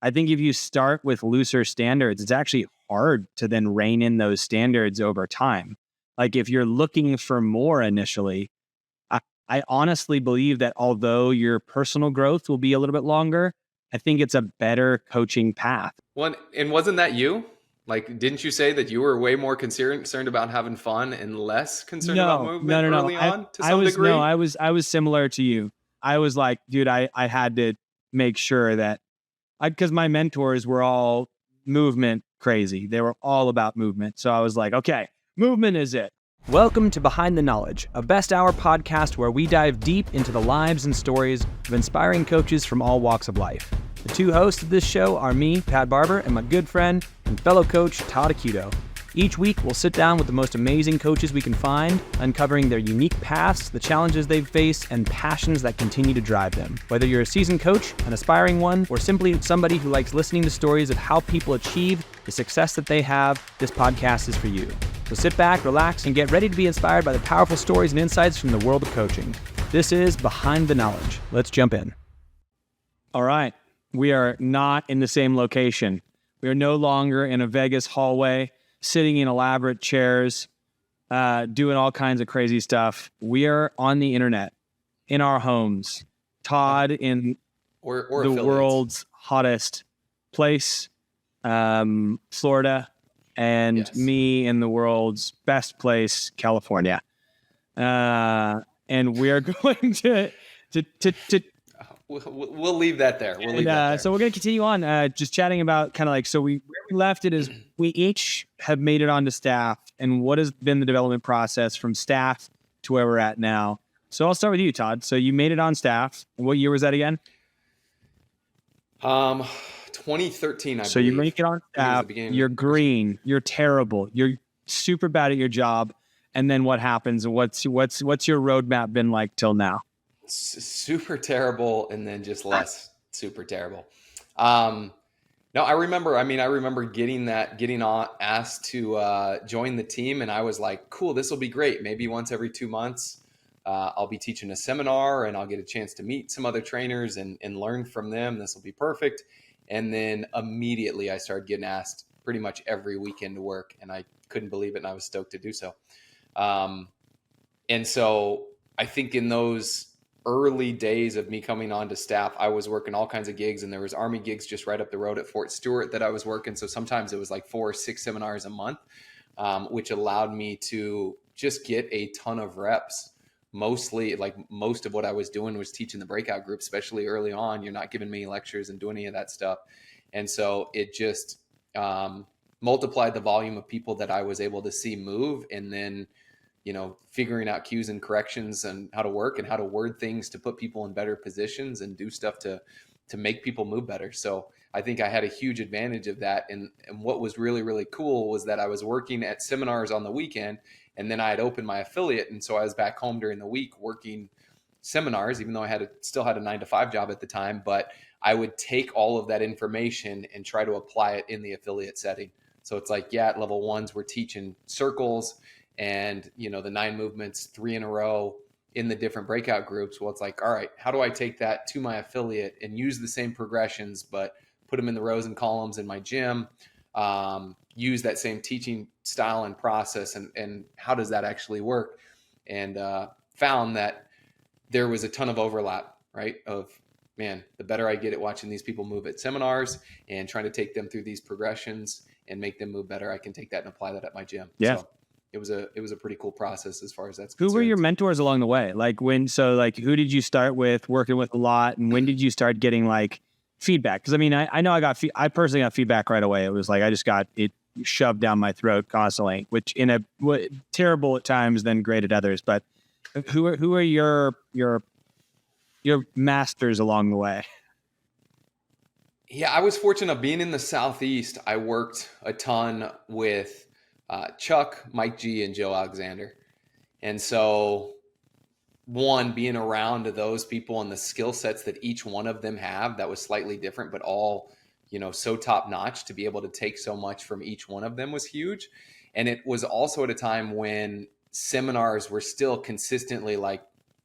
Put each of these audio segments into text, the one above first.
I think if you start with looser standards, it's actually hard to then rein in those standards over time. Like if you're looking for more initially, I honestly believe that although your personal growth will be a little bit longer, I think it's a better coaching path. Well, and wasn't that you? Like, didn't you say that you were way more concerned about having fun and less concerned about movement No. early on to some degree? I was similar to you. I was like, dude, I had to make sure that because my mentors were all movement crazy. They were all about movement. So I was like, okay, movement is it. Welcome to Behind the Knowledge, a best hour podcast where we dive deep into the lives and stories of inspiring coaches from all walks of life. The two hosts of this show are me, Pat Barber, and my good friend and fellow coach, Todd Occhiuto. Each week, we'll sit down with the most amazing coaches we can find, uncovering their unique paths, the challenges they've faced, and passions that continue to drive them. Whether you're a seasoned coach, an aspiring one, or simply somebody who likes listening to stories of how people achieve the success that they have, this podcast is for you. So sit back, relax, and get ready to be inspired by the powerful stories and insights from the world of coaching. This is Behind the Knowledge. Let's jump in. All right. We are not in the same location. We are no longer in a Vegas hallway, sitting in elaborate chairs, doing all kinds of crazy stuff. We are on the internet, in our homes. Todd in or the world's hottest place, Florida, and yes, me in the world's best place, California. And we are going to We'll leave that there. We'll leave that there. So we're going to continue on, just chatting about kind of like, so where we left it is we each have made it onto staff and what has been the development process from staff to where we're at now. So I'll start with you, Todd. So you made it on staff. What year was that again? 2013, I believe. So you make it on staff. You're green. You're terrible. You're super bad at your job. And then what happens? What's your roadmap been like till now? Super terrible, and then just less super terrible. No, I remember getting asked to join the team, and I was like, cool, this will be great. Maybe once every 2 months, I'll be teaching a seminar, and I'll get a chance to meet some other trainers and learn from them. This will be perfect. And then immediately I started getting asked pretty much every weekend to work, and I couldn't believe it, and I was stoked to do so. And so I think in those early days of me coming on to staff, I was working all kinds of gigs, and there was Army gigs just right up the road at Fort Stewart that I was working. So sometimes it was like 4 or 6 seminars a month, which allowed me to just get a ton of reps. Mostly, like most of what I was doing was teaching the breakout group, especially early on. You're not giving me lectures and doing any of that stuff. And so it just multiplied the volume of people that I was able to see move, and then figuring out cues and corrections and how to work and how to word things to put people in better positions and do stuff to make people move better. So I think I had a huge advantage of that. And what was really, really cool was that I was working at seminars on the weekend, and then I had opened my affiliate. And so I was back home during the week working seminars, even though I still had a 9-to-5 job at the time, but I would take all of that information and try to apply it in the affiliate setting. So it's like, at level 1s, we're teaching circles and, the 9 movements, 3 in a row in the different breakout groups. Well, it's like, all right, how do I take that to my affiliate and use the same progressions, but put them in the rows and columns in my gym, use that same teaching style and process, and how does that actually work? And found that there was a ton of overlap, right? Of, man, the better I get at watching these people move at seminars and trying to take them through these progressions and make them move better, I can take that and apply that at my gym. Yeah. So it was a pretty cool process as far as that's concerned. Who were your mentors along the way? Who did you start with, working with a lot, and when did you start getting like feedback? Because I know I personally got feedback right away. It was like I just got it shoved down my throat constantly, which terrible at times, then great at others. But who are your masters along the way? Yeah, I was fortunate of being in the Southeast. I worked a ton with Chuck, Mike G, and Joe Alexander. And so being around those people and the skill sets that each one of them have, that was slightly different, but all, so top notch, to be able to take so much from each one of them was huge. And it was also at a time when seminars were still consistently like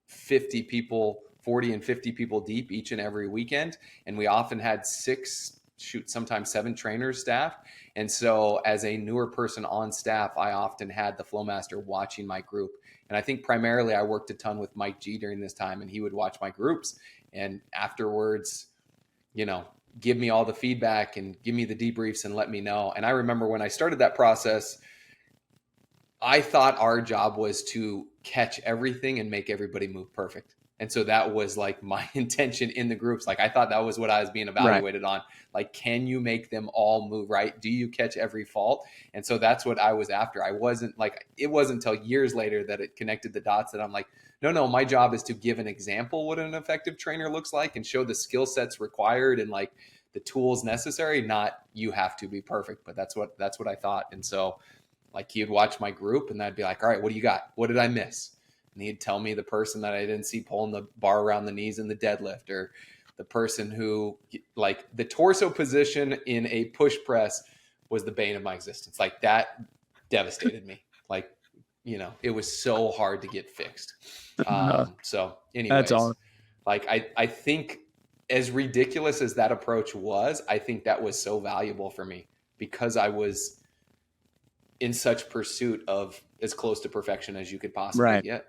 40 and 50 people deep each and every weekend. And we often had 6 sometimes 7 trainers staff. And so as a newer person on staff, I often had the Flowmaster watching my group. And I think primarily I worked a ton with Mike G during this time, and he would watch my groups. And afterwards, give me all the feedback and give me the debriefs and let me know. And I remember when I started that process, I thought our job was to catch everything and make everybody move perfect. And so that was like my intention in the groups. Like I thought that was what I was being evaluated on. Like, can you make them all move right? Do you catch every fault? And so that's what I was after. It wasn't until years later that it connected the dots that I'm like, no, my job is to give an example what an effective trainer looks like and show the skill sets required and like the tools necessary, not you have to be perfect. But that's what I thought. And so like he would watch my group and I'd be like, all right, what do you got? What did I miss? And he'd tell me the person that I didn't see pulling the bar around the knees in the deadlift, or the person who, like, the torso position in a push press was the bane of my existence. Like that devastated me. Like, it was so hard to get fixed. So anyways, that's all. Like I think as ridiculous as that approach was, I think that was so valuable for me because I was in such pursuit of as close to perfection as you could possibly get.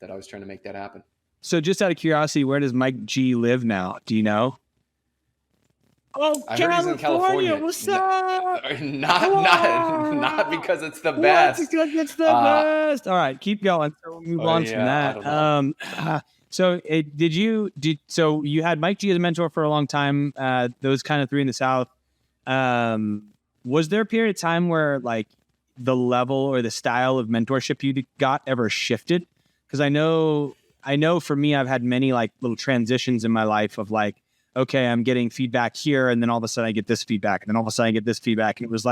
That I was trying to make that happen. So just out of curiosity, where does Mike G live now? Do you know? Oh, I heard he's in California. What's up? Not because it's the best. Because it's the best. All right, keep going. So we'll move on from that. So you had Mike G as a mentor for a long time. Those kind of 3 in the South. Was there a period of time where like the level or the style of mentorship you got ever shifted? Because I know for me, I've had many like little transitions in my life of like, okay, I'm getting feedback here, and then all of a sudden I get this feedback, and then all of a sudden I get this feedback, and it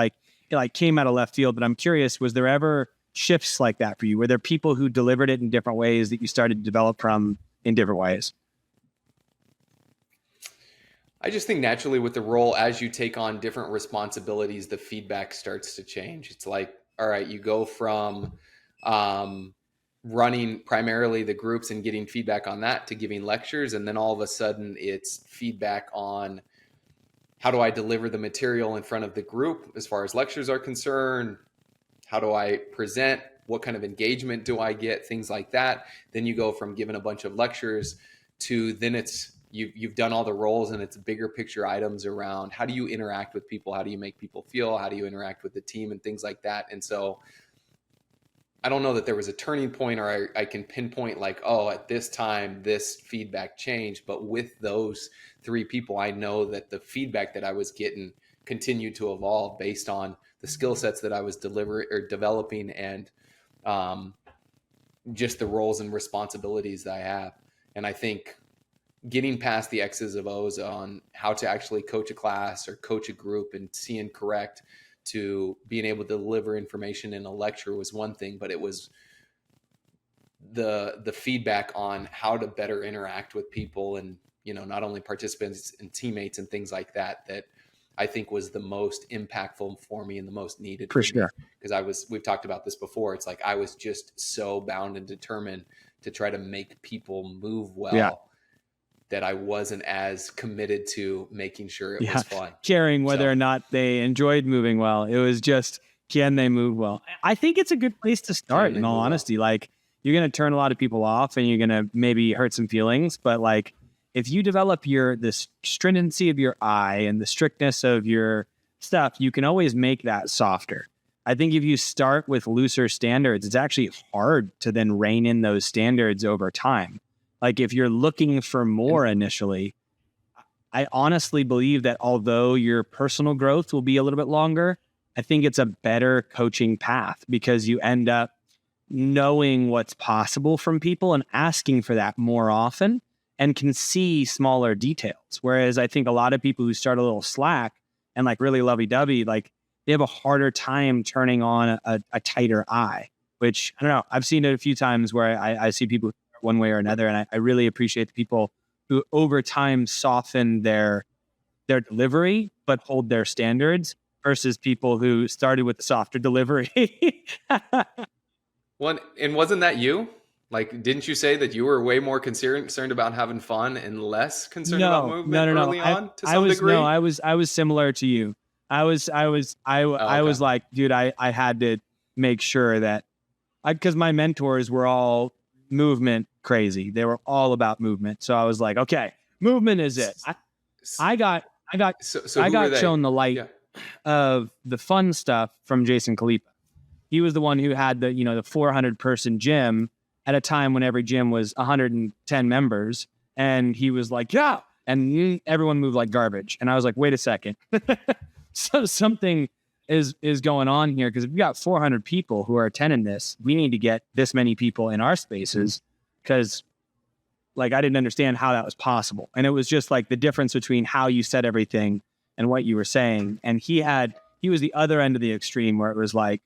like came out of left field. But I'm curious, was there ever shifts like that for you? Were there people who delivered it in different ways that you started to develop from in different ways? I just think naturally with the role, as you take on different responsibilities, the feedback starts to change. It's like, all right, you go from running primarily the groups and getting feedback on that to giving lectures. And then all of a sudden it's feedback on how do I deliver the material in front of the group as far as lectures are concerned? How do I present? What kind of engagement do I get? Things like that. Then you go from giving a bunch of lectures to then it's you've done all the roles, and it's bigger picture items around how do you interact with people? How do you make people feel? How do you interact with the team and things like that? And so I don't know that there was a turning point or I can pinpoint like, oh, at this time, this feedback changed. But with those 3 people, I know that the feedback that I was getting continued to evolve based on the skill sets that I was developing and just the roles and responsibilities that I have. And I think getting past the X's of O's on how to actually coach a class or coach a group and see and correct to being able to deliver information in a lecture was one thing, but it was the feedback on how to better interact with people and, not only participants and teammates and things like that I think was the most impactful for me and the most needed for sure. Because we've talked about this before. It's like, I was just so bound and determined to try to make people move well that I wasn't as committed to making sure it was fun. Caring whether or not they enjoyed moving well. It was just, can they move well? I think it's a good place to start, in all honesty. Well? Like, you're going to turn a lot of people off and you're going to maybe hurt some feelings. But like, if you develop the stringency of your eye and the strictness of your stuff, you can always make that softer. I think if you start with looser standards, it's actually hard to then rein in those standards over time. Like if you're looking for more initially, I honestly believe that although your personal growth will be a little bit longer, I think it's a better coaching path because you end up knowing what's possible from people and asking for that more often and can see smaller details. Whereas I think a lot of people who start a little slack and like really lovey-dovey, like they have a harder time turning on a tighter eye, which I don't know. I've seen it a few times where I see people one way or another. And I really appreciate the people who over time soften their delivery, but hold their standards versus people who started with the softer delivery. Well, and wasn't that you? Like, didn't you say that you were way more concerned about having fun and less concerned about movement No. early on to some degree? I was similar to you. I was Okay. like, dude, I had to make sure that because my mentors were all movement crazy. They were all about movement. So I was like, okay, movement is it. I got So I who were got they? shown the light Yeah. of the fun stuff from Jason Khalipa. He was the one who had the 400 person gym at a time when every gym was 110 members. And he was like, yeah. And everyone moved like garbage. And I was like, wait a second. So something is going on here, because if we got 400 people who are attending this, we need to get this many people in our spaces, because like I didn't understand how that was possible. And it was just like the difference between how you said everything and what you were saying. And he was the other end of the extreme, where it was like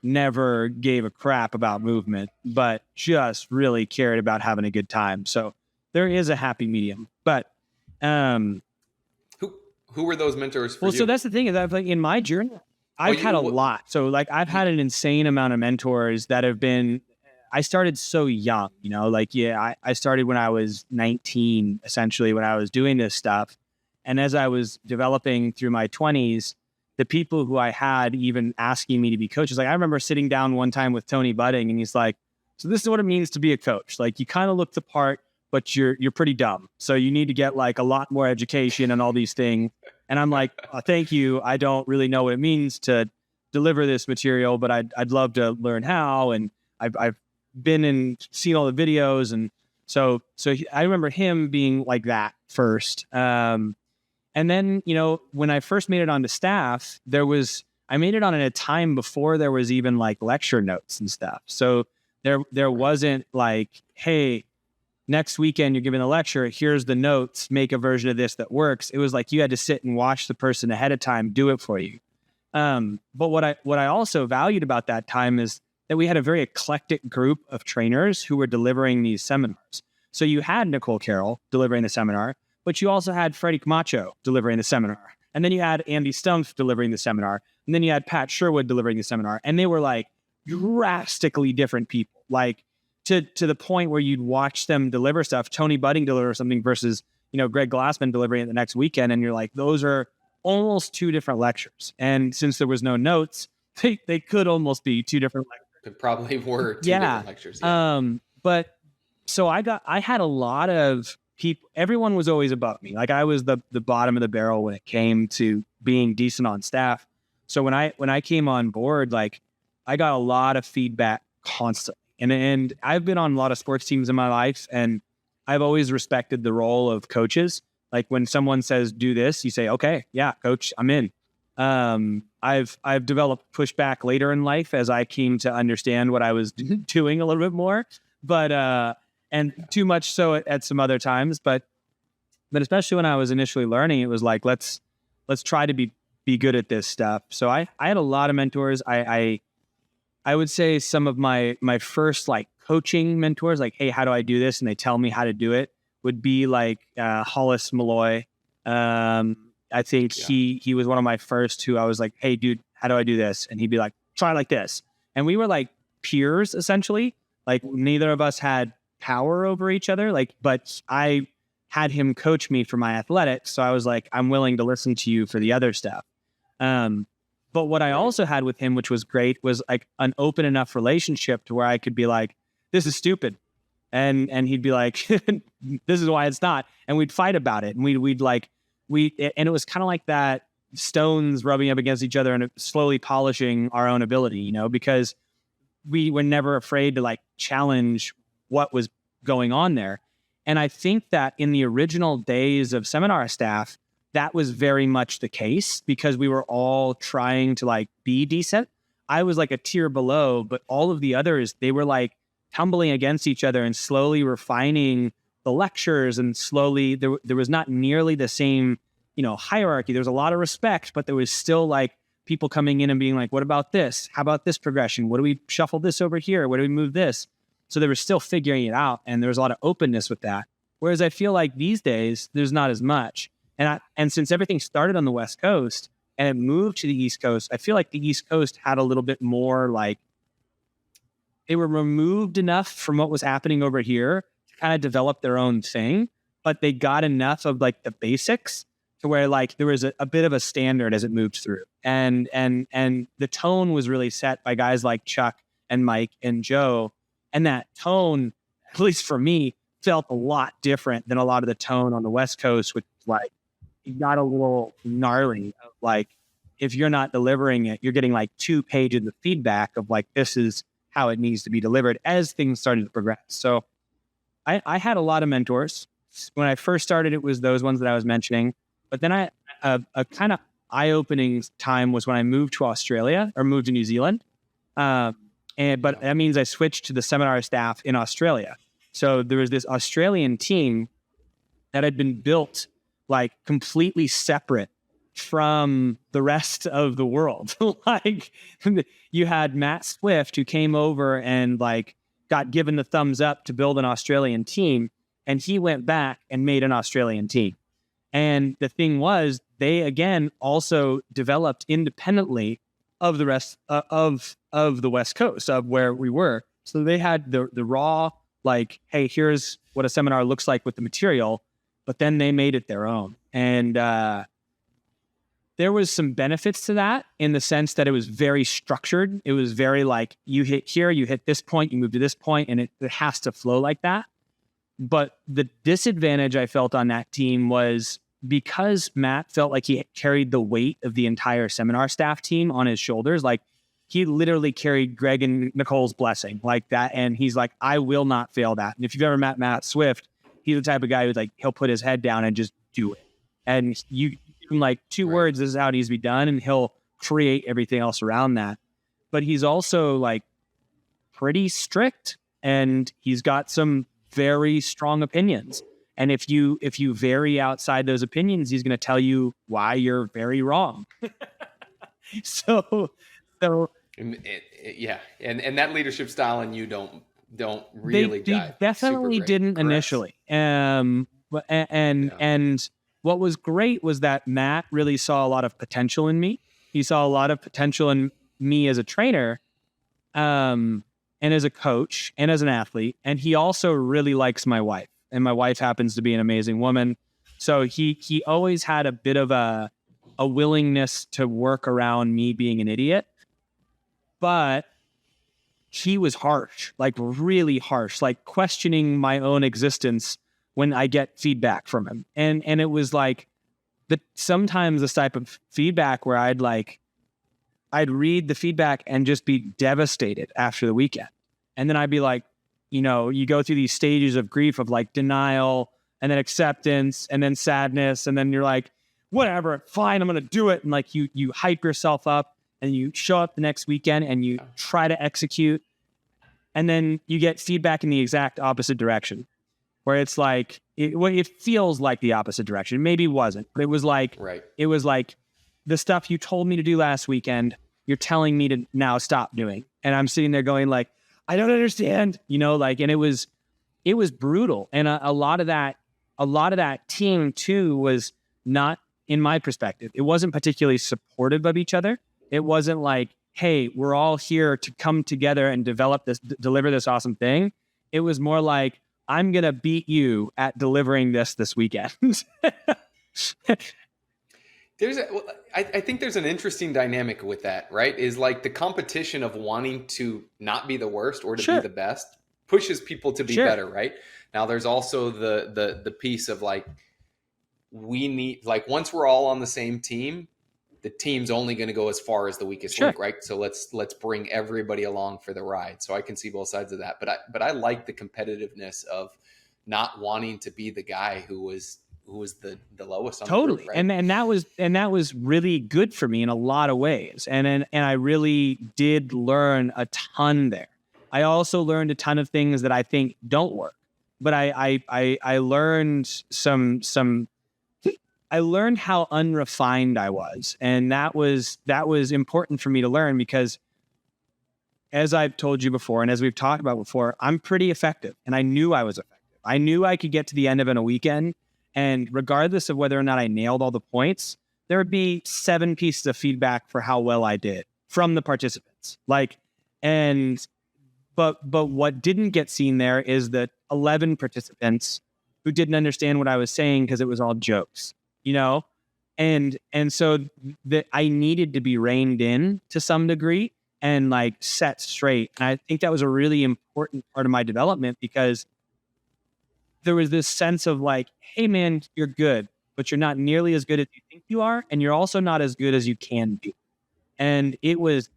never gave a crap about movement, but just really cared about having a good time. So there is a happy medium. But Who were those mentors for well, you? so that's the thing, is I've like in my journey, I've had a lot. So like I've had an insane amount of mentors that have been, I started so young, like, yeah, I started when I was 19, essentially, when I was doing this stuff. And as I was developing through my 20s, the people who I had even asking me to be coaches, like I remember sitting down one time with Tony Budding, and he's like, so this is what it means to be a coach. Like you kind of look the part, but you're pretty dumb. So you need to get like a lot more education and all these things. And I'm like, thank you. I don't really know what it means to deliver this material, but I'd love to learn how. And I've been and seen all the videos. And so I remember him being like that first. And then, when I first made it onto staff, I made it on at a time before there was even like lecture notes and stuff. So there wasn't like, hey, next weekend you're giving a lecture, here's the notes, make a version of this that works. It was like you had to sit and watch the person ahead of time do it for you. But what I also valued about that time is that we had a very eclectic group of trainers who were delivering these seminars. So you had Nicole Carroll delivering the seminar, but you also had Freddie Camacho delivering the seminar. And then you had Andy Stumpf delivering the seminar. And then you had Pat Sherwood delivering the seminar. And they were like drastically different people, like to the point where you'd watch them deliver stuff, Tony Budding deliver something versus, Greg Glassman delivering it the next weekend. And you're like, those are almost two different lectures. And since there was no notes, they could almost be two different lectures. It probably were two different lectures. Yeah. But so I had a lot of people, everyone was always above me. Like I was the bottom of the barrel when it came to being decent on staff. So when I came on board, like I got a lot of feedback constantly. And I've been on a lot of sports teams in my life, and I've always respected the role of coaches. Like when someone says, do this, you say, okay, yeah, coach, I'm in. I've developed pushback later in life as I came to understand what I was doing a little bit more, but, and too much so at some other times, but especially when I was initially learning, it was like, let's try to be good at this stuff. So I had a lot of mentors. I would say some of my first like coaching mentors, like, hey, how do I do this? And they tell me how to do it, would be like Hollis Malloy. I think he was one of my first who I was like, hey, dude, how do I do this? And he'd be like, try like this. And we were like peers, essentially. Like neither of us had power over each other. Like, but I had him coach me for my athletics. So I was like, I'm willing to listen to you for the other stuff. But what I also had with him, which was great, was like an open enough relationship to where I could be like, this is stupid. And he'd be like, this is why it's not. And we'd fight about it. And and it was kind of like that stones rubbing up against each other and slowly polishing our own ability, because we were never afraid to like challenge what was going on there. And I think that in the original days of Seminar Staff, that was very much the case because we were all trying to like be decent. I was like a tier below, but all of the others, they were like tumbling against each other and slowly refining the lectures, and slowly there was not nearly the same, hierarchy. There was a lot of respect, but there was still like people coming in and being like, what about this? How about this progression? What do we shuffle this over here? What do we move this? So they were still figuring it out, and there was a lot of openness with that. Whereas I feel like these days there's not as much. And since everything started on the West Coast and it moved to the East Coast, I feel like the East Coast had a little bit more like they were removed enough from what was happening over here to kind of develop their own thing, but they got enough of like the basics to where like there was a bit of a standard as it moved through. And the tone was really set by guys like Chuck and Mike and Joe. And that tone, at least for me, felt a lot different than a lot of the tone on the West Coast, which like it got a little gnarly. Like if you're not delivering it, you're getting like 2 pages of feedback of like, this is how it needs to be delivered as things started to progress. So I had a lot of mentors. When I first started, it was those ones that I was mentioning. But then a kind of eye-opening time was when I moved to Australia or moved to New Zealand. But that means I switched to the seminar staff in Australia. So there was this Australian team that had been built like completely separate from the rest of the world. Like you had Matt Swift, who came over and like got given the thumbs up to build an Australian team. And he went back and made an Australian team. And the thing was, they again also developed independently of the rest of the West Coast of where we were. So they had the raw, like, hey, here's what a seminar looks like with the material, but then they made it their own. And there was some benefits to that in the sense that it was very structured. It was very like, you hit here, you hit this point, you move to this point, and it has to flow like that. But the disadvantage I felt on that team was because Matt felt like he carried the weight of the entire seminar staff team on his shoulders. Like he literally carried Greg and Nicole's blessing like that. And he's like, I will not fail that. And if you've ever met Matt Swift, he's the type of guy who's like, he'll put his head down and just do it. And you like 2 words, this is how it needs to be done. And he'll create everything else around that. But he's also like pretty strict and he's got some very strong opinions. And if you vary outside those opinions, he's going to tell you why you're very wrong. So yeah. And that leadership style and you don't really they definitely didn't Correct. Initially. And what was great was that Matt really saw a lot of potential in me. He saw a lot of potential in me as a trainer. And as a coach and as an athlete. And he also really likes my wife. And my wife happens to be an amazing woman. So he always had a bit of a willingness to work around me being an idiot. But he was harsh, like really harsh, like questioning my own existence when I get feedback from him. And it was like sometimes this type of feedback where I'd read the feedback and just be devastated after the weekend. And then I'd be like, you know, you go through these stages of grief of like denial and then acceptance and then sadness. And then you're like, whatever, fine, I'm going to do it. And like you hype yourself up and you show up the next weekend and you try to execute. And then you get feedback in the exact opposite direction where it's like, it feels like the opposite direction. Maybe it wasn't, but it was like, It was like, the stuff you told me to do last weekend, you're telling me to now stop doing. And I'm sitting there going like, I don't understand, you know, like, and it was brutal. And a lot of that team too was not, in my perspective, it wasn't particularly supportive of each other. It wasn't like, hey, we're all here to come together and deliver this awesome thing. It was more like, I'm going to beat you at delivering this weekend. I think there's an interesting dynamic with that, right? Is like the competition of wanting to not be the worst or to be the best pushes people to be better, right? Now there's also the piece of like, we need, like once we're all on the same team, the team's only going to go as far as the weakest link, right? So let's bring everybody along for the ride. So I can see both sides of that, but I like the competitiveness of not wanting to be the guy who was the lowest on totally the group, right? and that was really good for me in a lot of ways, and I really did learn a ton there. I also learned a ton of things that I think don't work, but I learned I learned how unrefined I was, and that was important for me to learn because, as I've told you before and as we've talked about before, I'm pretty effective, and I knew I was effective. I knew I could get to the end of a weekend. And regardless of whether or not I nailed all the points, there would be 7 pieces of feedback for how well I did from the participants. And But what didn't get seen there is that 11 participants who didn't understand what I was saying because it was all jokes, you know? And so that I needed to be reined in to some degree and like set straight. And I think that was a really important part of my development, because there was this sense of like, hey man, you're good, but you're not nearly as good as you think you are. And you're also not as good as you can be. And it was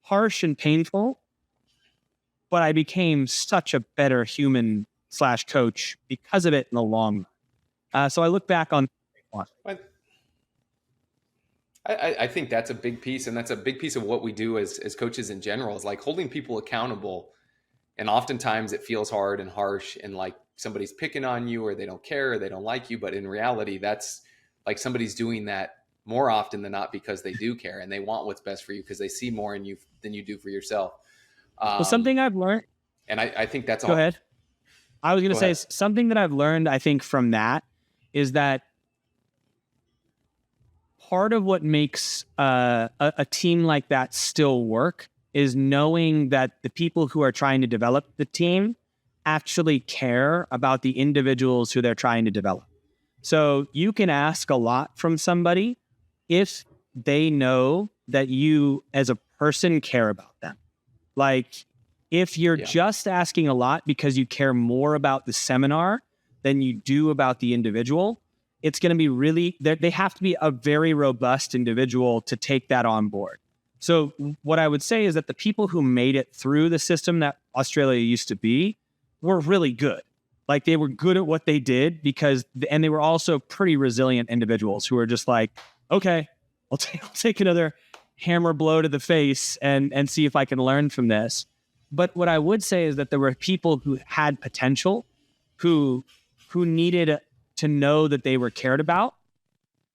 harsh and painful, but I became such a better human / coach because of it in the long run. So I look back on. I think that's a big piece, and that's a big piece of what we do as coaches in general, is like holding people accountable. And oftentimes it feels hard and harsh, and like somebody's picking on you, or they don't care, or they don't like you. But in reality, that's like somebody's doing that more often than not because they do care and they want what's best for you, because they see more in you than you do for yourself. Well, something I've learned, and I think that's go ahead. I was going to say ahead. Something that I've learned, I think, from that is that part of what makes a team like that still work is knowing that the people who are trying to develop the team actually care about the individuals who they're trying to develop. So you can ask a lot from somebody if they know that you as a person care about them. Like if you're just asking a lot because you care more about the seminar than you do about the individual, it's going to be really, they have to be a very robust individual to take that on board. So what I would say is that the people who made it through the system that Australia used to be were really good. Like they were good at what they did and they were also pretty resilient individuals who were just like, okay, I'll take another hammer blow to the face and see if I can learn from this. But what I would say is that there were people who had potential, who needed to know that they were cared about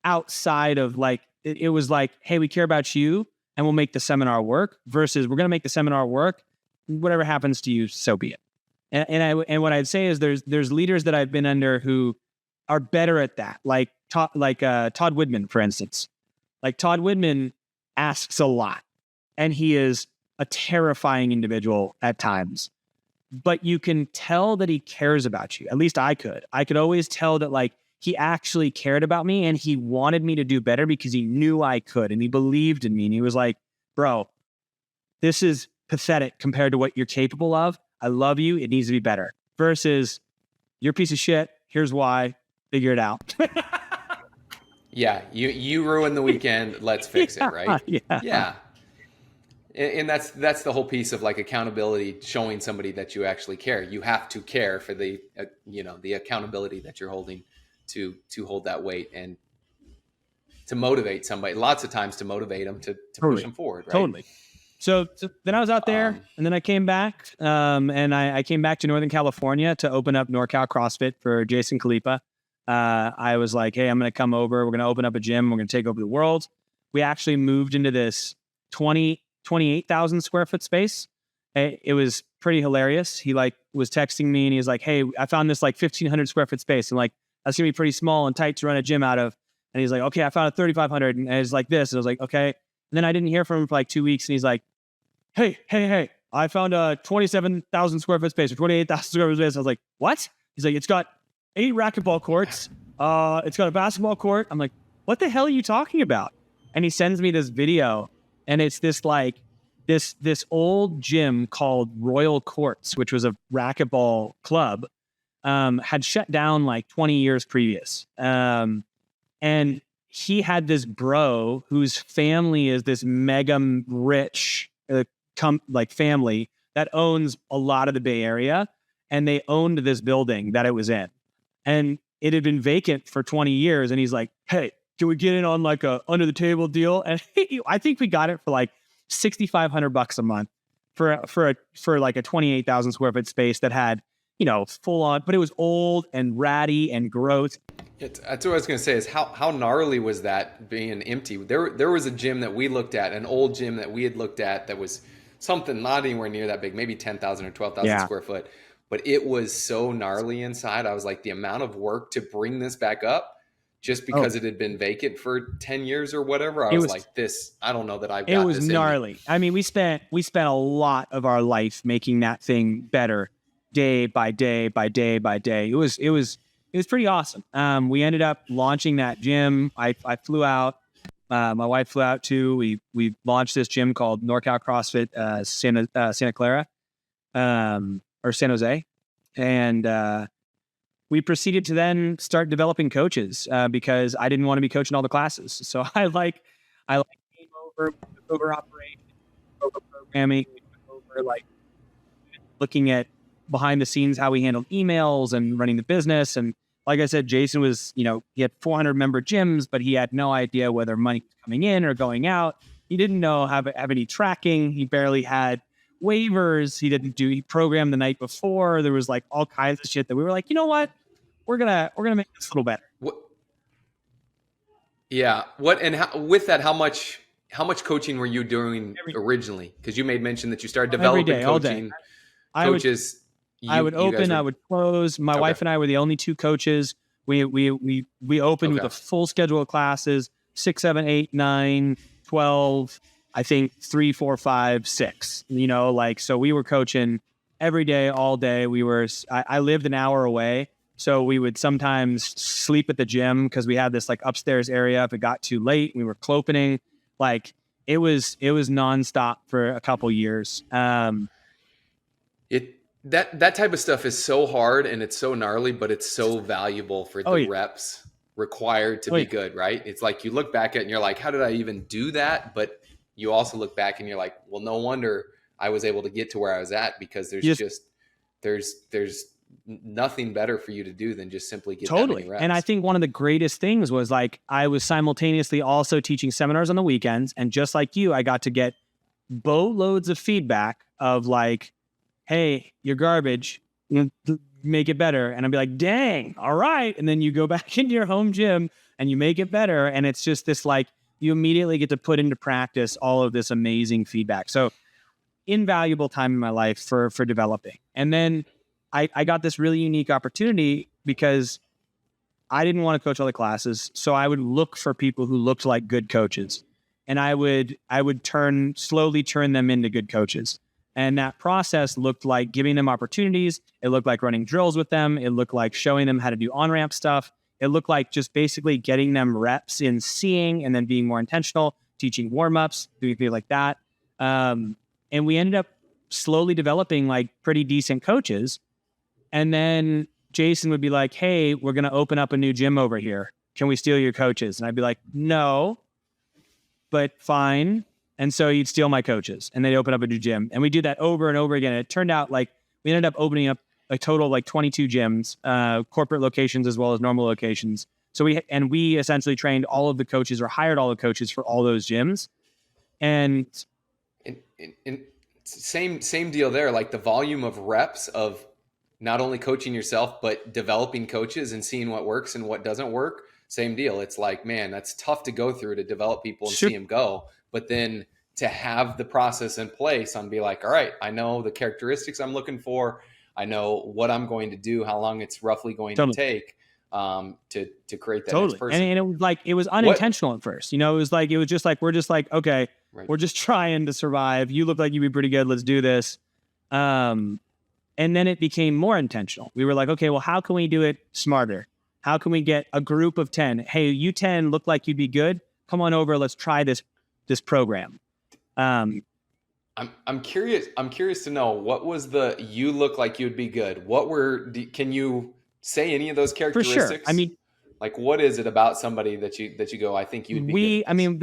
outside of like, it was like, hey, we care about you and we'll make the seminar work, versus we're going to make the seminar work. Whatever happens to you, so be it. And what I'd say is there's leaders that I've been under who are better at that. Like Todd Widman, for instance. Like Todd Widman asks a lot, and he is a terrifying individual at times. But you can tell that he cares about you. At least I could. I could always tell that like he actually cared about me and he wanted me to do better because he knew I could and he believed in me. And he was like, bro, this is pathetic compared to what you're capable of. I love you. It needs to be better. Versus you're a piece of shit. Here's why. Figure it out. Yeah. You ruined the weekend. Let's fix it. Right. Yeah. And that's the whole piece of like accountability, showing somebody that you actually care. You have to care for the, the accountability that you're holding to hold that weight and to motivate somebody. Lots of times to motivate them to push them forward. Right? Totally. So then I was out there and then I came back and I came back to Northern California to open up NorCal CrossFit for Jason Khalipa. I was like, hey, I'm going to come over. We're going to open up a gym. We're going to take over the world. We actually moved into this 28,000 square foot space. It was pretty hilarious. He like was texting me and he was like, hey, I found this like 1,500 square foot space. And like, that's going to be pretty small and tight to run a gym out of. And he's like, okay, I found a 3,500 and it's like this. And I was like, okay. And then I didn't hear from him for like 2 weeks. And he's like, hey, I found a 27,000 square foot space or 28,000 square foot space. I was like, what? He's like, it's got 8 racquetball courts. It's got a basketball court. I'm like, what the hell are you talking about? And he sends me this video. And it's this like this old gym called Royal Courts, which was a racquetball club, had shut down like 20 years previous. And he had this bro whose family is this mega rich family that owns a lot of the Bay Area. And they owned this building that it was in. And it had been vacant for 20 years. And he's like, hey, can we get in on like a under the table deal? And I think we got it for like $6,500 a month for like a 28,000 square foot space that had, full on, but it was old and ratty and gross. That's what I was going to say is how gnarly was that being empty? There was a gym that we looked at, an old gym that we had looked at that was something not anywhere near that big, maybe 10,000 or 12,000 square foot, but it was so gnarly inside. I was like, the amount of work to bring this back up just because it had been vacant for 10 years or whatever. I It was was like, this, I don't know that I've it got was this in me. gnarly. I mean, we spent a lot of our life making that thing better, day by day by day by day. It was pretty awesome. We ended up launching that gym. I flew out. My wife flew out too. We launched this gym called NorCal CrossFit Santa Clara, or San Jose, and we proceeded to then start developing coaches because I didn't want to be coaching all the classes. So I came over, took over operations, took over programming, we took over like looking at behind the scenes how we handled emails and running the business. And like I said, Jason was, he had 400 member gyms, but he had no idea whether money was coming in or going out. He didn't know have any tracking. He barely had waivers. He programmed the night before. There was like all kinds of shit that we were like, you know what? We're gonna make this a little better. What? Yeah. What and how, with that, how much coaching were you doing originally? Because you made mention that you started developing every day, coaching. All day. Coaches. I would open, I would close. My wife and I were the only two coaches. We opened with a full schedule of classes: 6, 7, 8, 9, 12. I think 3, 4, 5, 6. So we were coaching every day, all day. I lived an hour away. So we would sometimes sleep at the gym because we had this like upstairs area. If it got too late, we were clopening. Like it was nonstop for a couple years. That type of stuff is so hard and it's so gnarly, but it's so valuable for the reps required to be good, right? It's like you look back at it and you're like, how did I even do that? But you also look back and you're like, well, no wonder I was able to get to where I was at, because there's nothing better for you to do than just simply get that many reps. And I think one of the greatest things was like I was simultaneously also teaching seminars on the weekends, and just like you, I got to get boatloads of feedback of like, hey, you're garbage, make it better. And I'd be like, dang, all right. And then you go back into your home gym and you make it better, and it's just this like you immediately get to put into practice all of this amazing feedback. So invaluable time in my life for developing. And then I got this really unique opportunity because I didn't want to coach all the classes. So I would look for people who looked like good coaches, and I would slowly turn them into good coaches. And that process looked like giving them opportunities. It looked like running drills with them. It looked like showing them how to do on-ramp stuff. It looked like just basically getting them reps in seeing and then being more intentional, teaching warm-ups, doing things like that. And we ended up slowly developing like pretty decent coaches. And then Jason would be like, hey, we're going to open up a new gym over here. Can we steal your coaches? And I'd be like, no, but fine. And so you'd steal my coaches and they'd open up a new gym. And we do that over and over again. And it turned out like we ended up opening up a total of like 22 gyms, corporate locations as well as normal locations. So we essentially trained all of the coaches or hired all the coaches for all those gyms. And same deal there. Like the volume of reps of not only coaching yourself, but developing coaches and seeing what works and what doesn't work. Same deal. It's like, man, that's tough to go through to develop people and see them go. But then to have the process in place and be like, all right, I know the characteristics I'm looking for. I know what I'm going to do, how long it's roughly going to take to create that next person. And it was like, it was unintentional at first. It was just like, we're just like, okay, we're just trying to survive. You look like you'd be pretty good. Let's do this. And then it became more intentional. We were like, okay, well, how can we do it smarter? How can we get a group of 10? Hey, you 10 look like you'd be good. Come on over. Let's try this program. I'm curious to know, what was you look like you'd be good? Can you say any of those characteristics? For sure. I mean, like, what is it about somebody that you go, I think you'd be good? I mean,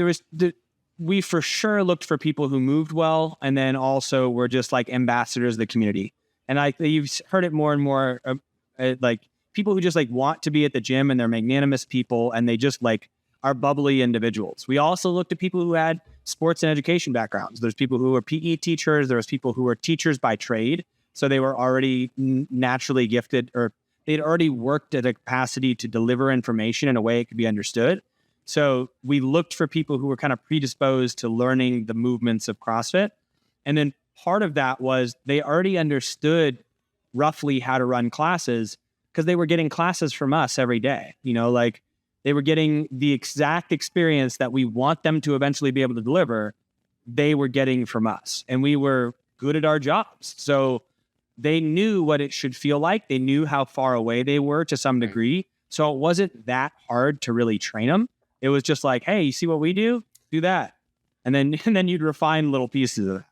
we for sure looked for people who moved well. And then also were just like ambassadors of the community. And you've heard it more and more, like people who just like want to be at the gym and they're magnanimous people and they just like are bubbly individuals. We also looked at people who had sports and education backgrounds. There's people who were PE teachers. There's people who were teachers by trade. So they were already naturally gifted, or they'd already worked at a capacity to deliver information in a way it could be understood. So we looked for people who were kind of predisposed to learning the movements of CrossFit. And then part of that was they already understood roughly how to run classes because they were getting classes from us every day. Like They were getting the exact experience that we want them to eventually be able to deliver. They were getting from us, and we were good at our jobs. So they knew what it should feel like. They knew how far away they were to some degree. So it wasn't that hard to really train them. It was just like, hey, you see what we do? Do that. And then you'd refine little pieces of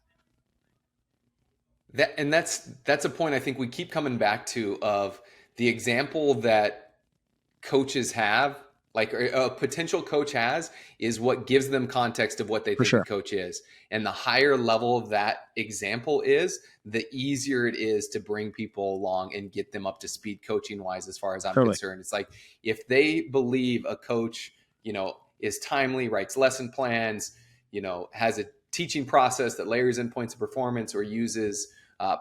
it. That's a point I think we keep coming back to, of the example that coaches have, like a potential coach has, is what gives them context of what they think the coach is. And the higher level of that example is, the easier it is to bring people along and get them up to speed coaching wise, as far as I'm concerned. It's like, if they believe a coach, is timely, writes lesson plans, has a teaching process that layers in points of performance or uses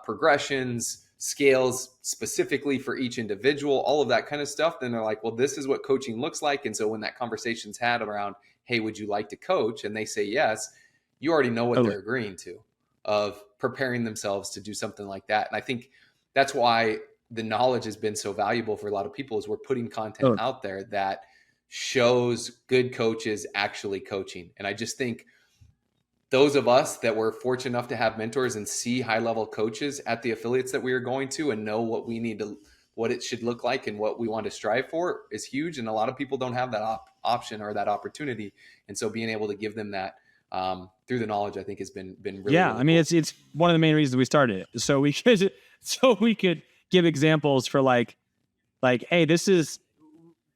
progressions, scales specifically for each individual, all of that kind of stuff, then they're like, well, this is what coaching looks like. And so when that conversation's had around, hey, would you like to coach? And they say yes, you already know what they're agreeing to, of preparing themselves to do something like that. And I think that's why the knowledge has been so valuable for a lot of people, is we're putting content out there that shows good coaches actually coaching. And I just think those of us that were fortunate enough to have mentors and see high-level coaches at the affiliates that we are going to, and know what we need to, what it should look like and what we want to strive for, is huge. And a lot of people don't have that option or that opportunity. And so being able to give them that through the knowledge, I think has been really, really I mean, cool. it's one of the main reasons we started it. So we could give examples for like, hey, this is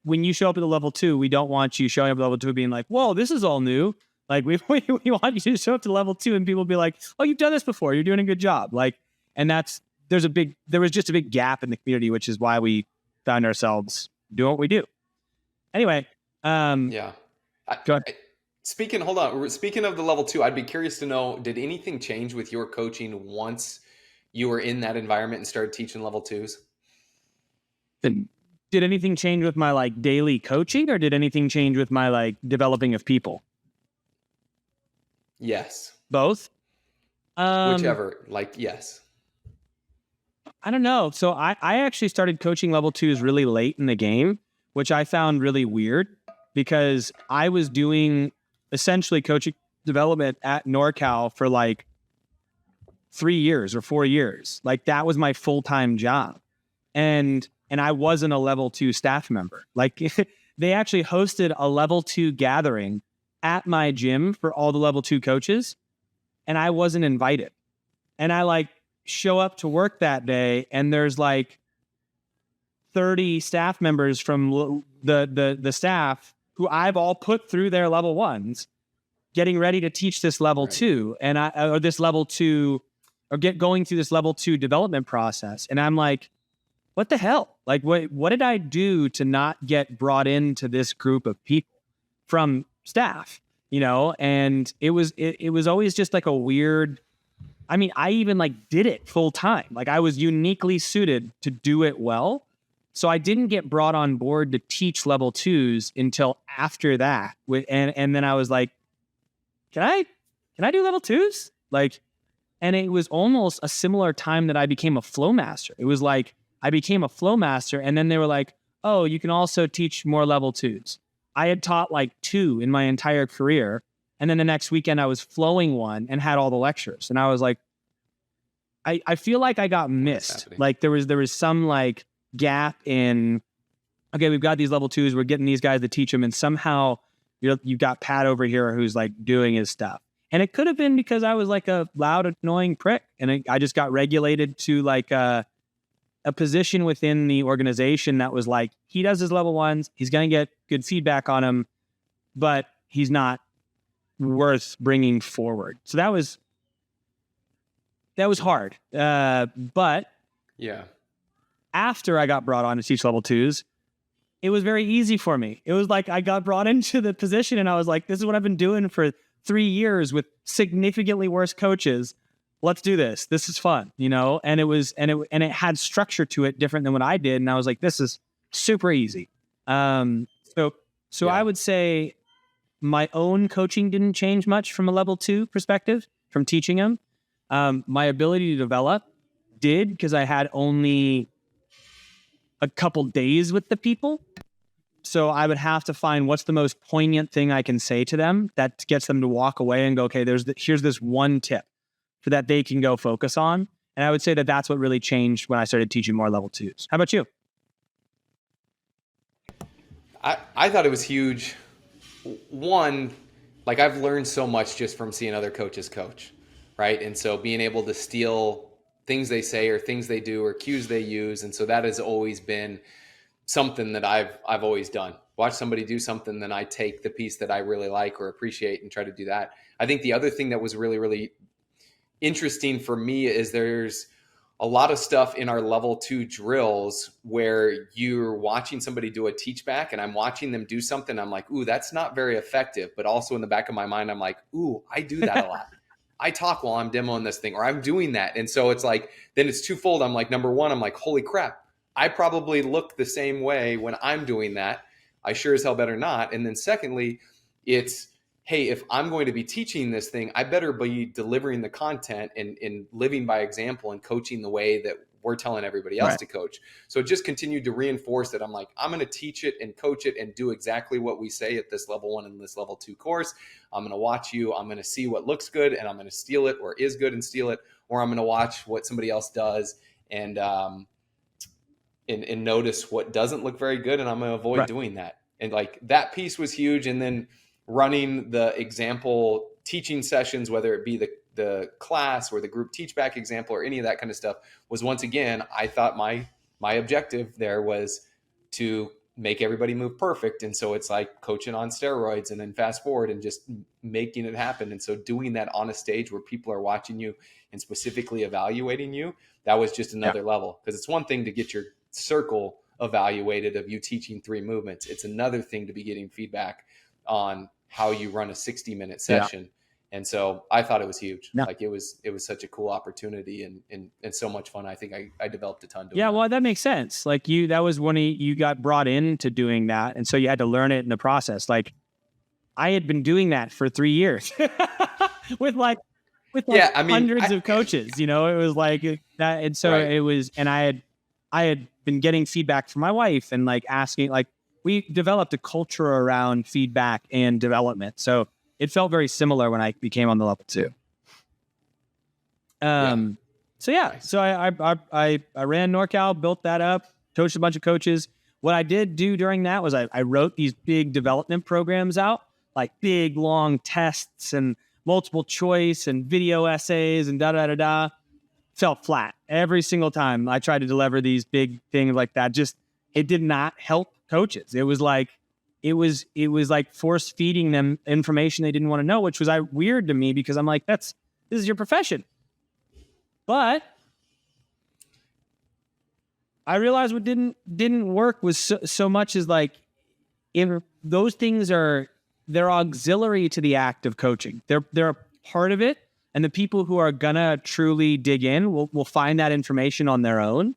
when you show up at the level 2, we don't want you showing up at level 2 being like, whoa, this is all new. Like we want you to show up to level 2 and people be like, oh, you've done this before. You're doing a good job. Like, and there was just a big gap in the community, which is why we found ourselves doing what we do. Anyway. Go ahead. Speaking of the level 2, I'd be curious to know, did anything change with your coaching once you were in that environment and started teaching level 2s? Did anything change with my like daily coaching, or did anything change with my like developing of people? Yes. Both? Whichever, yes. I don't know. So I actually started coaching level 2s really late in the game, which I found really weird, because I was doing essentially coaching development at NorCal for like 3 years or 4 years. Like that was my full-time job. And I wasn't a level 2 staff member. Like they actually hosted a level 2 gathering at my gym for all the level 2 coaches, and I wasn't invited. And I like show up to work that day, and there's like 30 staff members from the staff who I've all put through their level 1s, getting ready to teach this level 2, and going through this level 2 development process. And I'm like, what the hell? Like, what did I do to not get brought into this group of people from staff, and it was always just like a weird, I mean, I even like did it full time. Like I was uniquely suited to do it well. So I didn't get brought on board to teach level 2s until after that. And then I was like, can I do level 2s? Like, and it was almost a similar time that I became a flow master. It was like, I became a flow master, and then they were like, oh, you can also teach more level 2s. I had taught like 2 in my entire career. And then the next weekend I was flowing 1 and had all the lectures. And I was like, I feel like I got missed. Like there was some like gap in, okay, we've got these level 2s. We're getting these guys to teach them. And somehow you've got Pat over here who's like doing his stuff. And it could have been because I was like a loud, annoying prick. And I just got regulated to like a position within the organization that was like, he does his level 1s, he's going to get good feedback on him, but he's not worth bringing forward. So that was hard. But after I got brought on to teach level 2s, it was very easy for me. It was like I got brought into the position and I was like, this is what I've been doing for 3 years with significantly worse coaches. Let's do this. This is fun, and it had structure to it different than what I did. And I was like, this is super easy. So I would say my own coaching didn't change much from a level 2 perspective from teaching them. My ability to develop did, because I had only a couple days with the people. So I would have to find what's the most poignant thing I can say to them that gets them to walk away and go, okay, here's this one tip for that they can go focus on. And I would say that that's what really changed when I started teaching more level 2s. How about you? I thought it was huge. One, like I've learned so much just from seeing other coaches coach, right? And so being able to steal things they say or things they do or cues they use. And so that has always been something that I've always done. Watch somebody do something, then I take the piece that I really like or appreciate and try to do that. I think the other thing that was really, really interesting for me is there's a lot of stuff in our level 2 drills where you're watching somebody do a teach back and I'm watching them do something. I'm like, ooh, that's not very effective. But also in the back of my mind, I'm like, ooh, I do that a lot. I talk while I'm demoing this thing, or I'm doing that. And so it's like, then it's twofold. I'm like, number one, I'm like, holy crap, I probably look the same way when I'm doing that. I sure as hell better not. And then secondly, it's, hey, if I'm going to be teaching this thing, I better be delivering the content and living by example and coaching the way that we're telling everybody else to coach. So it just continued to reinforce that I'm like, I'm going to teach it and coach it and do exactly what we say at this level 1 and this level 2 course. I'm going to watch you. I'm going to see what looks good and I'm going to steal it or is good and steal it, or I'm going to watch what somebody else does and notice what doesn't look very good. And I'm going to avoid doing that. And like that piece was huge. And then running the example teaching sessions, whether it be the class or the group teach back example or any of that kind of stuff, was once again, I thought my objective there was to make everybody move perfect. And so it's like coaching on steroids and then fast forward and just making it happen. And so doing that on a stage where people are watching you and specifically evaluating you, that was just another level. Because it's one thing to get your circle evaluated of you teaching 3 movements. It's another thing to be getting feedback on how you run a 60-minute session. And so I thought it was huge. Like it was such a cool opportunity and so much fun. I think I developed a ton doing that. Well, that makes sense. Like that was when you got brought into doing that. And so you had to learn it in the process. Like I had been doing that for 3 years with hundreds of coaches, it was like that. And so it was, and I had been getting feedback from my wife and like asking, like, we developed a culture around feedback and development. So it felt very similar when I became on the level 2. So I ran NorCal, built that up, coached a bunch of coaches. What I did do during that was I wrote these big development programs out, like big, long tests and multiple choice and video essays and da-da-da-da. Fell flat every single time I tried to deliver these big things like that. Just, it did not help coaches. It was like force feeding them information they didn't want to know, which was weird to me because I'm like, this is your profession. But I realized what didn't work was so much as like, if those things they're auxiliary to the act of coaching. They're a part of it. And the people who are gonna truly dig in will find that information on their own.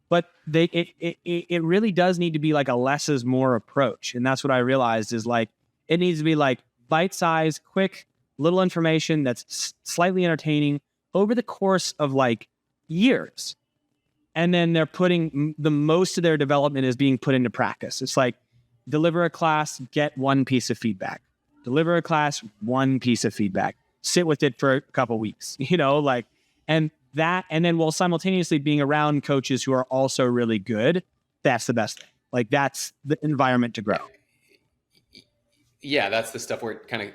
But it really does need to be like a less is more approach. And that's what I realized is like, it needs to be like bite-sized, quick, little information that's slightly entertaining over the course of like years. And then they're putting the most of their development is being put into practice. It's like deliver a class, get 1 piece of feedback. Deliver a class, 1 piece of feedback. Sit with it for a couple weeks, and then while simultaneously being around coaches who are also really good, that's the best thing. Like that's the environment to grow. Yeah, that's the stuff where it kind of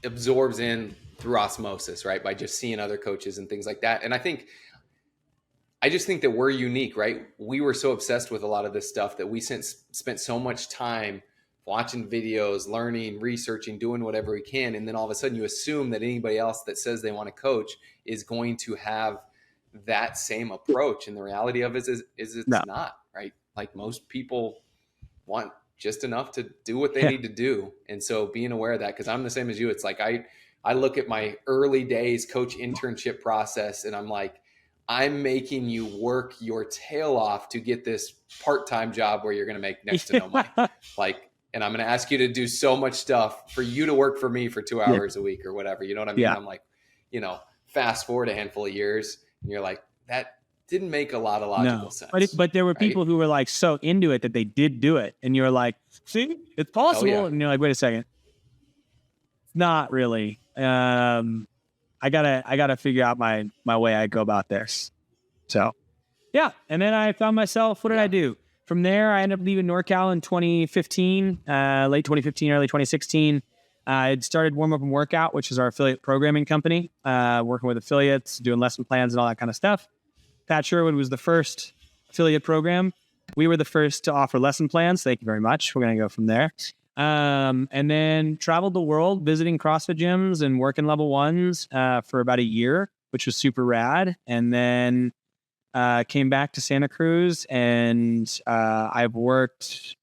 absorbs in through osmosis, right? By just seeing other coaches and things like that. And I just think that we're unique, right? We were so obsessed with a lot of this stuff that we spent so much time watching videos, learning, researching, doing whatever we can. And then all of a sudden you assume that anybody else that says they want to coach is going to have that same approach. And the reality of it is it's not, right? Like most people want just enough to do what they need to do. And so being aware of that, because I'm the same as you, it's like I look at my early days coach internship process and I'm like, I'm making you work your tail off to get this part-time job where you're going to make next to no money. And I'm going to ask you to do so much stuff for you to work for me for 2 hours a week or whatever. You know what I mean? I'm like, fast forward a handful of years and you're like, that didn't make a lot of logical sense. But there were right? people who were like so into it that they did do it. And you're like, see, it's possible. Oh, yeah. And you're like, wait a second. Not really. I gotta figure out my way I go about this. So yeah. And then I found myself, what did I do? From there, I ended up leaving NorCal in 2015, late 2015, early 2016. I had started Warm Up and Workout, which is our affiliate programming company, working with affiliates, doing lesson plans and all that kind of stuff. Pat Sherwood was the first affiliate program. We were the first to offer lesson plans. Thank you very much. We're going to go from there. And then traveled the world, visiting CrossFit gyms and working level ones for about a year, which was super rad. And then came back to Santa Cruz, and I've worked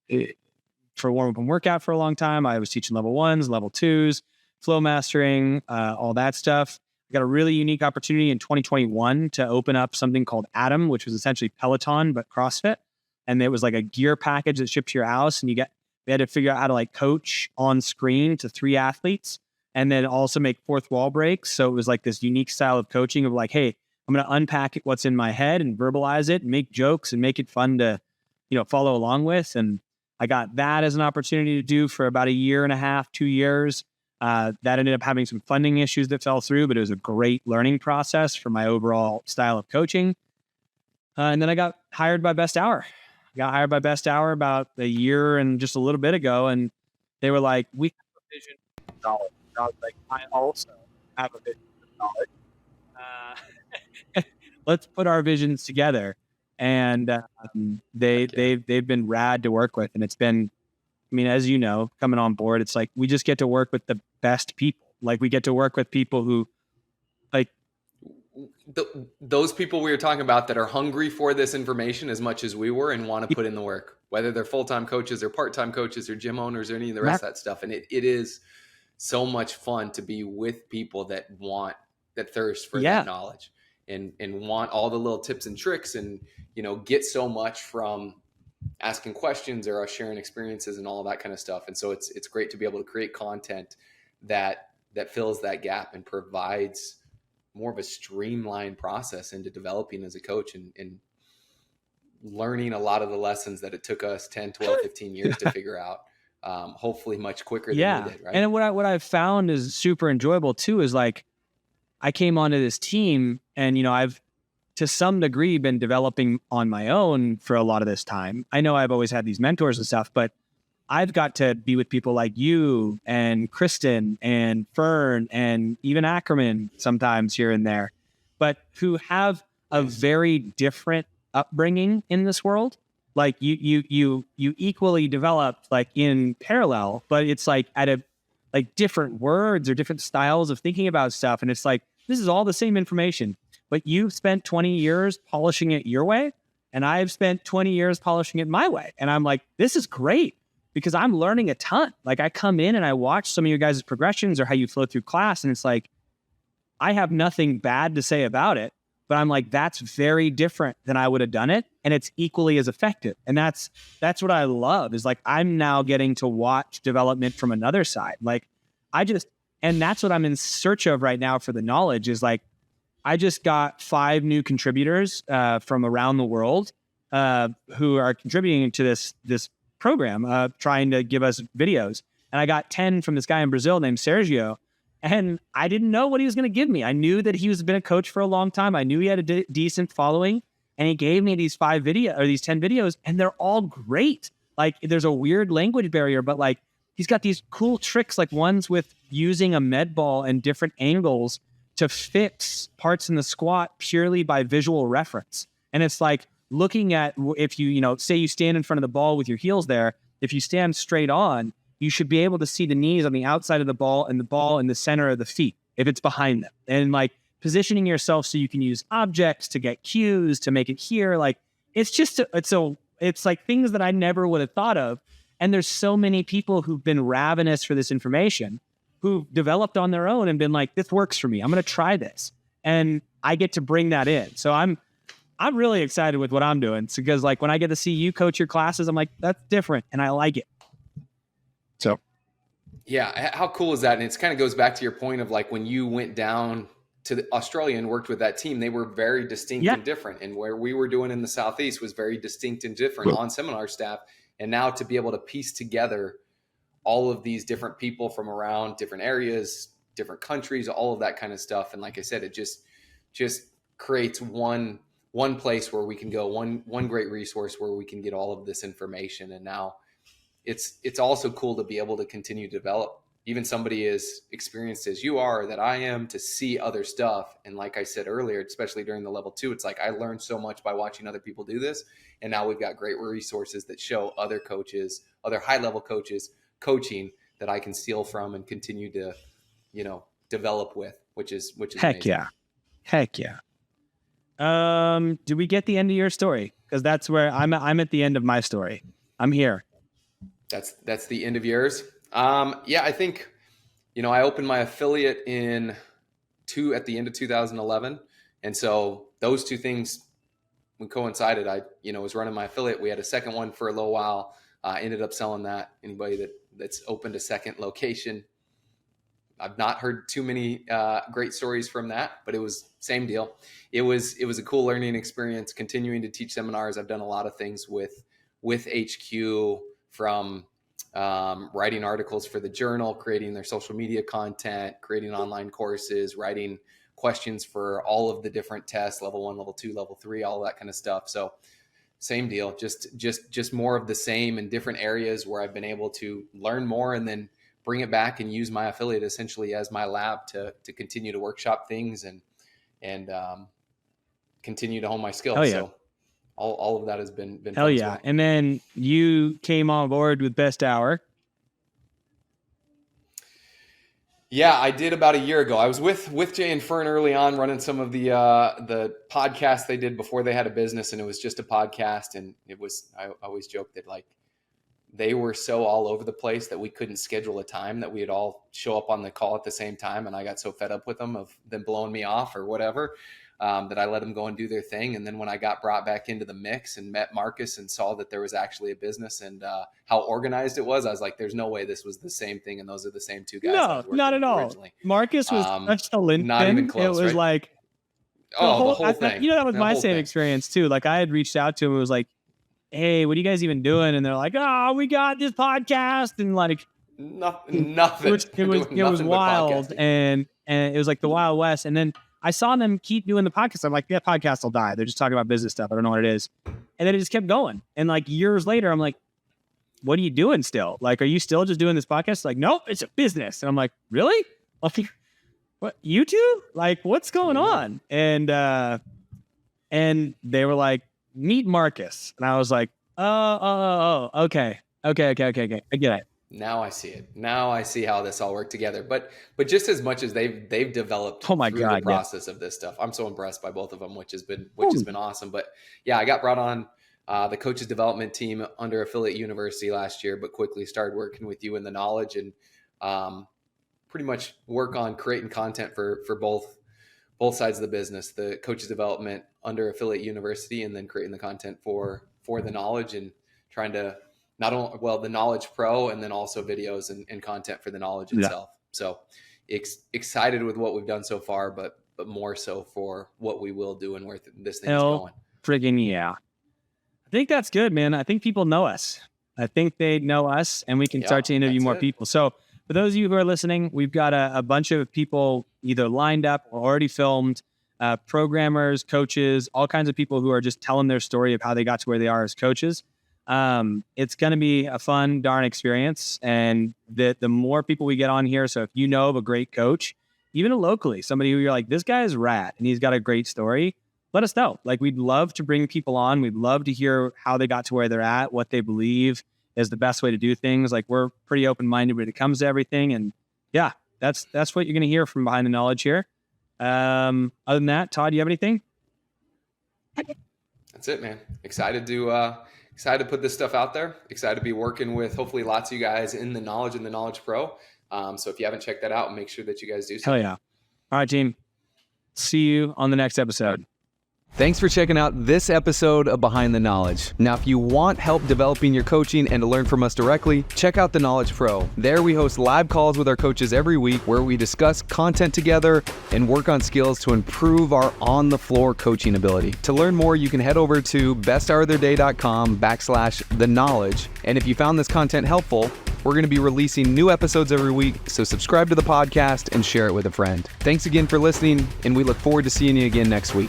for Warm Up and Workout for a long time. I was teaching level ones, level twos, flow mastering, all that stuff. I got a really unique opportunity in 2021 to open up something called Atom, which was essentially Peloton, but CrossFit. And it was like a gear package that shipped to your house, and we had to figure out how to like coach on screen to 3 athletes and then also make fourth wall breaks. So it was like this unique style of coaching of like, hey, I'm going to unpack what's in my head and verbalize it and make jokes and make it fun to, follow along with. And I got that as an opportunity to do for about a year and a half, 2 years. That ended up having some funding issues that fell through, but it was a great learning process for my overall style of coaching. And then I got hired by Best Hour. I got hired by Best Hour about a year and just a little bit ago. And they were like, we have a vision for knowledge. I was like, I also have a vision for knowledge. Let's put our visions together. And they've been rad to work with. And it's been, as you know, coming on board, it's like we just get to work with the best people. Like we get to work with people who like those people we were talking about that are hungry for this information as much as we were and want to put in the work, whether they're full-time coaches or part-time coaches or gym owners or any of the rest of that stuff. And it is so much fun to be with people that thirst for that knowledge and want all the little tips and tricks and, get so much from asking questions or us sharing experiences and all of that kind of stuff. And so it's great to be able to create content that fills that gap and provides more of a streamlined process into developing as a coach and learning a lot of the lessons that it took us 10, 12, 15 years to figure out, hopefully much quicker than we did. Right. And what I've found is super enjoyable too, is like, I came onto this team and, I've to some degree been developing on my own for a lot of this time. I know I've always had these mentors and stuff, but I've got to be with people like you and Kristen and Fern and even Ackerman sometimes here and there, but who have a very different upbringing in this world. Like you equally developed like in parallel, but it's like at a like different words or different styles of thinking about stuff. And it's like, this is all the same information, but you've spent 20 years polishing it your way. And I've spent 20 years polishing it my way. And I'm like, this is great because I'm learning a ton. Like I come in and I watch some of your guys' progressions or how you flow through class. And it's like, I have nothing bad to say about it, but I'm like, that's very different than I would have done it. And it's equally as effective. And that's what I love is like, I'm now getting to watch development from another side. Like and that's what I'm in search of right now for the knowledge is like, I just got 5 new contributors from around the world who are contributing to this program, trying to give us videos. And I got 10 from this guy in Brazil named Sergio. And I didn't know what he was going to give me. I knew that he was been a coach for a long time. I knew he had a decent following. And he gave me these 10 videos, and they're all great. Like there's a weird language barrier, but like he's got these cool tricks, like ones with using a med ball and different angles to fix parts in the squat purely by visual reference. And it's like looking at, if you, say you stand in front of the ball with your heels there, if you stand straight on, you should be able to see the knees on the outside of the ball and the ball in the center of the feet, if it's behind them. And like positioning yourself so you can use objects to get cues, to make it here. Like it's just, it's like things that I never would have thought of. And there's so many people who've been ravenous for this information who've developed on their own and been like, this works for me. I'm going to try this. And I get to bring that in. So I'm really excited with what I'm doing. So, because like when I get to see you coach your classes, I'm like, that's different. And I like it. So. Yeah. How cool is that? And it kind of goes back to your point of like, when you went down to Australia and worked with that team, they were very distinct and different. And where we were doing in the Southeast was very distinct and different on seminar staff. And now to be able to piece together all of these different people from around different areas, different countries, all of that kind of stuff. And like I said, it just creates one place where we can go, one great resource where we can get all of this information. And now it's also cool to be able to continue to develop even somebody as experienced as you are, that I am, to see other stuff. And like I said earlier, especially during the level 2, it's like I learned so much by watching other people do this. And now we've got great resources that show other coaches, other high level coaches coaching that I can steal from and continue to, develop with, which is Heck amazing. yeah. Heck yeah. Do we get the end of your story? Because that's where I'm at the end of my story. I'm here. That's the end of yours. Yeah, I think, I opened my affiliate at the end of 2011. And so those two things, when coincided, I, was running my affiliate. We had a second one for a little while. Ended up selling that. Anybody that's opened a second location, I've not heard too many great stories from that, but it was same deal. It was a cool learning experience, continuing to teach seminars. I've done a lot of things with HQ, from writing articles for the journal, creating their social media content, creating online courses, writing questions for all of the different tests, level 1, level 2, level 3, all that kind of stuff. So same deal, just more of the same in different areas where I've been able to learn more and then bring it back and use my affiliate essentially as my lab to continue to workshop things and continue to hone my skills. Hell yeah. So all of that has been Hell yeah. well. And then you came on board with Best Hour. Yeah, I did about a year ago. I was with Jay and Fern early on, running some of the podcasts they did before they had a business, and it was just a podcast. And I always joke that like they were so all over the place that we couldn't schedule a time that we'd all show up on the call at the same time. And I got so fed up with them of them blowing me off or whatever, that I let them go and do their thing. And then when I got brought back into the mix and met Marcus and saw that there was actually a business and how organized it was, I was like, there's no way this was the same thing. And those are the same two guys. No, not at all. Originally. Marcus was such a linchpin. Not even close. It was right? like the whole thing. That was my same thing. experience too. Like I had reached out to him and was like, hey, what are you guys even doing? And they're like, oh, we got this podcast. And like, nothing. It was wild. And it was like the Wild West. And then I saw them keep doing the podcast. I'm like, yeah, podcast will die. They're just talking about business stuff. I don't know what it is. And then it just kept going. And like years later, I'm like, what are you doing still? Like, are you still just doing this podcast? Like, nope, it's a business. And I'm like, really? What, you two? Like, what's going on? And they were like, meet Marcus. And I was like, oh, okay. I get it. Now I see it. Now I see how this all worked together. But just as much as they've developed through the process of this stuff, I'm so impressed by both of them, which has been awesome. But yeah, I got brought on the coaches development team under Affiliate University last year, but quickly started working with you in the knowledge and pretty much work on creating content for both sides of the business, the coaches development under Affiliate University, and then creating the content for the knowledge and trying to not only, the Knowledge Pro, and then also videos and content for the knowledge itself. So excited with what we've done so far, but more so for what we will do and where this thing is going. Friggin' yeah. I think that's good, man. I think people know us. I think they know us, and we can start to interview more people. So for those of you who are listening, we've got a bunch of people either lined up or already filmed, programmers, coaches, all kinds of people who are just telling their story of how they got to where they are as coaches. It's going to be a fun, darn experience. And the more people we get on here, so if you know of a great coach, even locally, somebody who you're like, this guy is rad and he's got a great story, let us know. Like, we'd love to bring people on. We'd love to hear how they got to where they're at, what they believe is the best way to do things. Like, we're pretty open-minded when it comes to everything. And yeah, that's what you're going to hear from Behind the Knowledge here. Other than that, Todd, do you have anything? That's it, man. Excited to put this stuff out there. Excited to be working with hopefully lots of you guys in the Knowledge and the Knowledge Pro. So if you haven't checked that out, make sure that you guys do so. Hell yeah. All right, team. See you on the next episode. Thanks for checking out this episode of Behind the Knowledge. Now, if you want help developing your coaching and to learn from us directly, check out the Knowledge Pro. There we host live calls with our coaches every week where we discuss content together and work on skills to improve our on-the-floor coaching ability. To learn more, you can head over to besthouroftheday.com/the-knowledge. And if you found this content helpful, we're going to be releasing new episodes every week, so subscribe to the podcast and share it with a friend. Thanks again for listening, and we look forward to seeing you again next week.